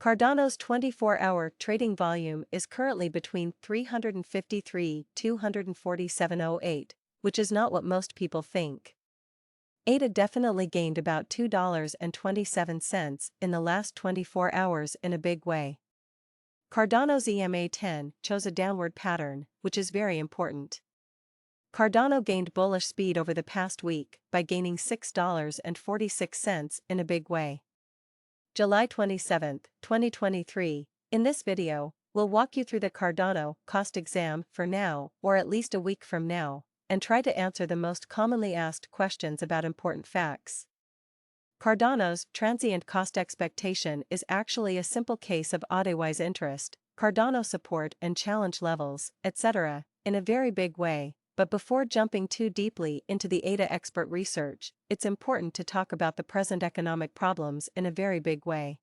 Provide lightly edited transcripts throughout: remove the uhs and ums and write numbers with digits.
Cardano's 24-hour trading volume is currently between 353-247.08, which is not what most people think. ADA definitely gained about $2.27 in the last 24 hours in a big way. Cardano's EMA10 chose a downward pattern, which is very important. Cardano gained bullish speed over the past week by gaining $6.46 in a big way. July 27, 2023, in this video, we'll walk you through the Cardano cost exam for now, or at least a week from now, and try to answer the most commonly asked questions about important facts. Cardano's transient cost expectation is actually a simple case of odd-wise interest, Cardano support and challenge levels, etc., in a very big way. But before jumping too deeply into the ADA expert research, it's important to talk about the present economic problems in a very big way.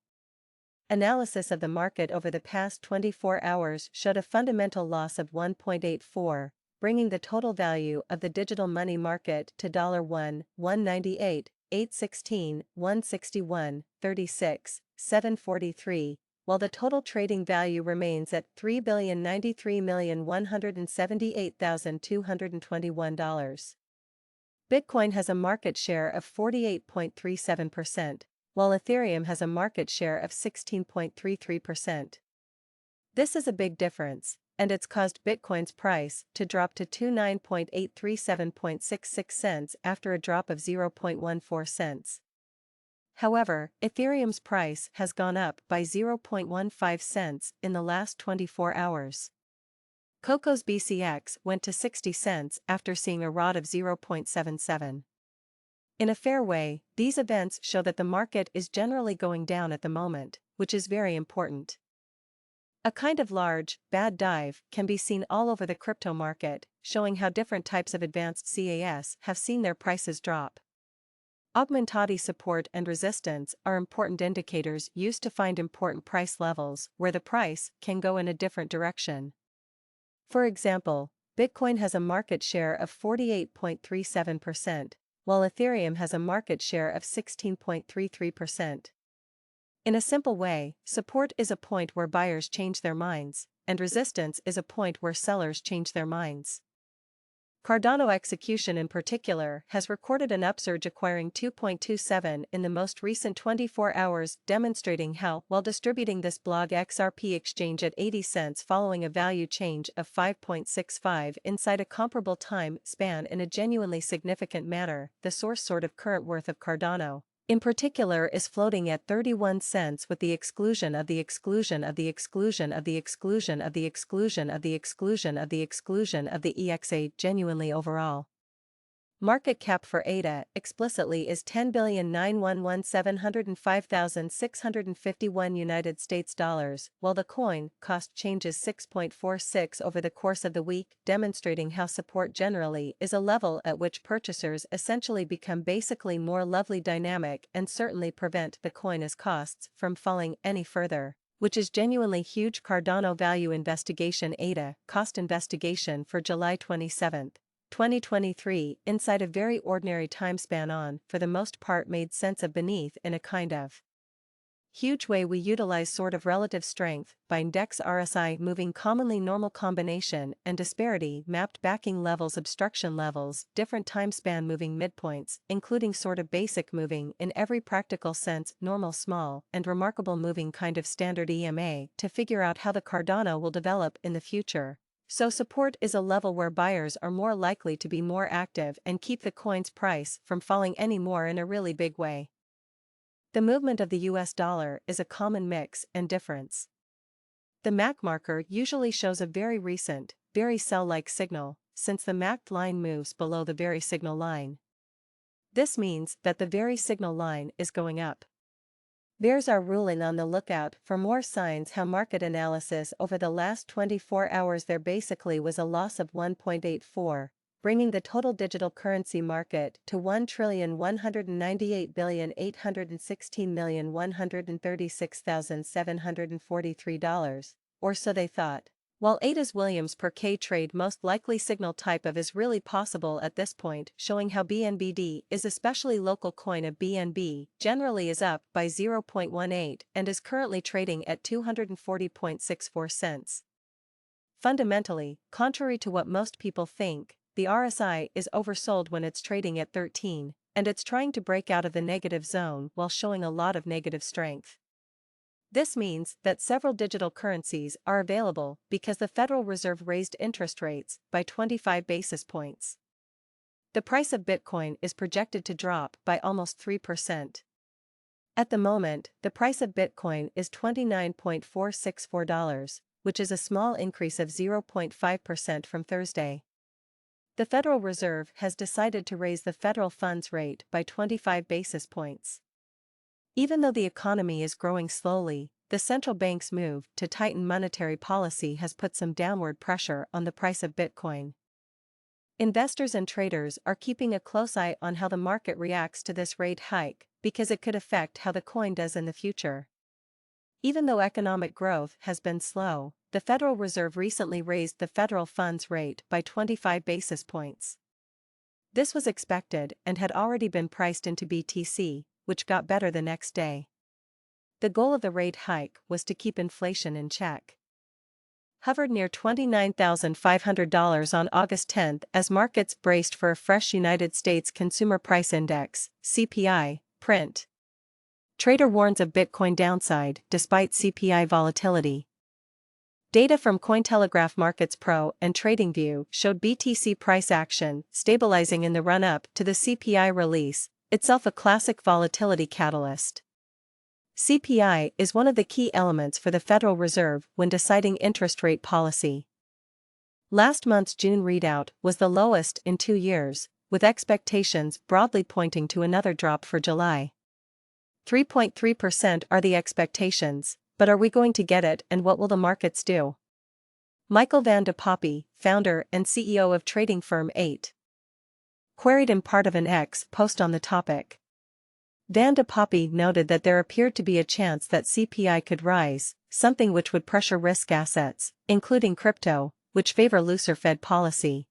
Analysis of the market over the past 24 hours showed a fundamental loss of 1.84, bringing the total value of the digital money market to $1, 198, 816, 161, 36, 743, while the total trading value remains at $3,093,178,221. Bitcoin has a market share of 48.37%, while Ethereum has a market share of 16.33%. This is a big difference, and it's caused Bitcoin's price to drop to 29.837.66 cents after a drop of 0.14 cents. However, Ethereum's price has gone up by 0.15 cents in the last 24 hours. Coco's BCX went to 60 cents after seeing a rod of 0.77. In a fair way, these events show that the market is generally going down at the moment, which is very important. A kind of large, bad dive can be seen all over the crypto market, showing how different types of advanced CAS have seen their prices drop. Augmentati support and resistance are important indicators used to find important price levels where the price can go in a different direction. For example, Bitcoin has a market share of 48.37%, while Ethereum has a market share of 16.33%. In a simple way, support is a point where buyers change their minds, and resistance is a point where sellers change their minds. Cardano execution in particular has recorded an upsurge acquiring 2.27 in the most recent 24 hours, demonstrating how, while distributing this blog XRP exchange at 80 cents following a value change of 5.65 inside a comparable time span in a genuinely significant manner, the source sort of current worth of Cardano, in particular, is floating at 31 cents with the exclusion of the exclusion of the exclusion of the exclusion of the exclusion of the exclusion of the exclusion of the EXA genuinely overall. Market cap for ADA explicitly is $10,911,705,651 United States dollars, while the coin cost changes 6.46 over the course of the week, demonstrating how support generally is a level at which purchasers essentially become basically more lovely dynamic and certainly prevent the coin as costs from falling any further, which is genuinely huge. Cardano Value Investigation ADA Cost Investigation for July 27, 2023, inside a very ordinary time span on, for the most part, made sense of beneath in a kind of huge way. We utilize sort of relative strength by index RSI moving commonly normal combination and disparity mapped backing levels obstruction levels different time span moving midpoints including sort of basic moving in every practical sense normal small and remarkable moving kind of standard EMA to figure out how the Cardano will develop in the future. So support is a level where buyers are more likely to be more active and keep the coin's price from falling any more in a really big way. The movement of the US dollar is a common mix and difference. The MAC marker usually shows a very recent, very sell-like signal, since the MACD line moves below the very signal line. This means that the very signal line is going up. Bears are ruling on the lookout for more signs. How market analysis over the last 24 hours, there basically was a loss of 1.84, bringing the total digital currency market to $1,198,816,136,743, or so they thought. While Ada's Williams per K trade most likely signal type of is really possible at this point, showing how BNBD is especially local coin of BNB generally is up by 0.18 and is currently trading at 240.64 cents. Fundamentally, contrary to what most people think, the RSI is oversold when it's trading at 13, and it's trying to break out of the negative zone while showing a lot of negative strength. This means that several digital currencies are available because the Federal Reserve raised interest rates by 25 basis points. The price of Bitcoin is projected to drop by almost 3%. At the moment, the price of Bitcoin is $29.464, which is a small increase of 0.5% from Thursday. The Federal Reserve has decided to raise the federal funds rate by 25 basis points. Even though the economy is growing slowly, the central bank's move to tighten monetary policy has put some downward pressure on the price of Bitcoin. Investors and traders are keeping a close eye on how the market reacts to this rate hike because it could affect how the coin does in the future. Even though economic growth has been slow, the Federal Reserve recently raised the federal funds rate by 25 basis points. This was expected and had already been priced into BTC, which got better the next day. The goal of the rate hike was to keep inflation in check. Hovered near $29,500 on August 10 as markets braced for a fresh United States Consumer Price Index (CPI) print. Trader warns of Bitcoin downside despite CPI volatility. Data from Cointelegraph Markets Pro and TradingView showed BTC price action stabilizing in the run-up to the CPI release, itself a classic volatility catalyst. CPI is one of the key elements for the Federal Reserve when deciding interest rate policy. Last month's June readout was the lowest in 2 years, with expectations broadly pointing to another drop for July. 3.3% are the expectations, but are we going to get it and what will the markets do? Michael Van de Poppy, founder and CEO of trading firm 8, queried in part of an X post on the topic. Van de Poppy noted that there appeared to be a chance that CPI could rise, something which would pressure risk assets, including crypto, which favor looser Fed policy.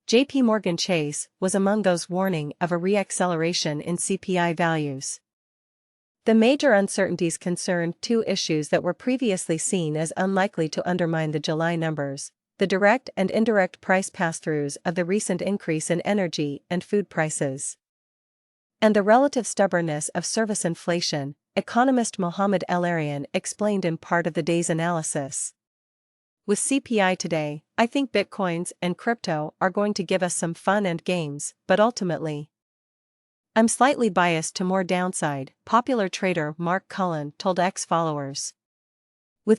JP Morgan Chase was among those warning of a re-acceleration in CPI values. The major uncertainties concerned 2 issues that were previously seen as unlikely to undermine the July numbers: the direct and indirect price pass-throughs of the recent increase in energy and food prices, and the relative stubbornness of service inflation, economist Mohamed El-Arian explained in part of the day's analysis. With CPI today, I think bitcoins and crypto are going to give us some fun and games, but ultimately, I'm slightly biased to more downside, popular trader Mark Cullen told X followers.